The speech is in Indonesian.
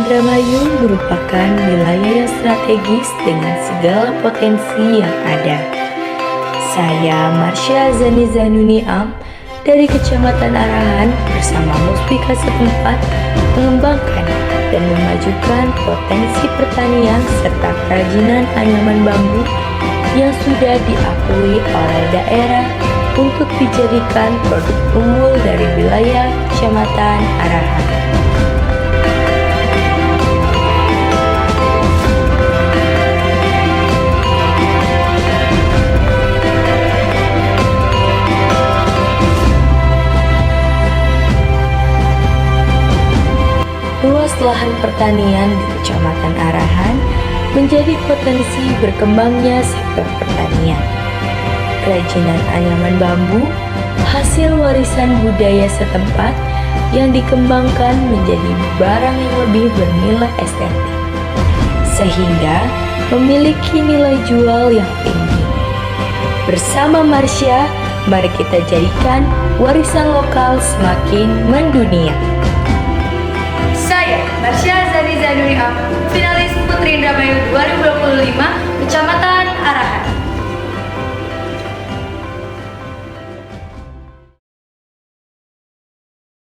Indramayu merupakan wilayah yang strategis dengan segala potensi yang ada. Saya Marsha Zani Zanuni Am dari Kecamatan Arahan bersama Muspika setempat mengembangkan dan memajukan potensi pertanian serta kerajinan anyaman bambu yang sudah diakui oleh daerah untuk dijadikan produk unggul dari wilayah Kecamatan Arahan. Luas lahan pertanian di Kecamatan Arahan menjadi potensi berkembangnya sektor pertanian. Kerajinan anyaman bambu, hasil warisan budaya setempat yang dikembangkan menjadi barang yang lebih bernilai estetik, sehingga memiliki nilai jual yang tinggi. Bersama Marsha, mari kita jadikan warisan lokal semakin mendunia. Saya, Marsha Zani Zanuni Am, finalis Putri Indramayu 2020.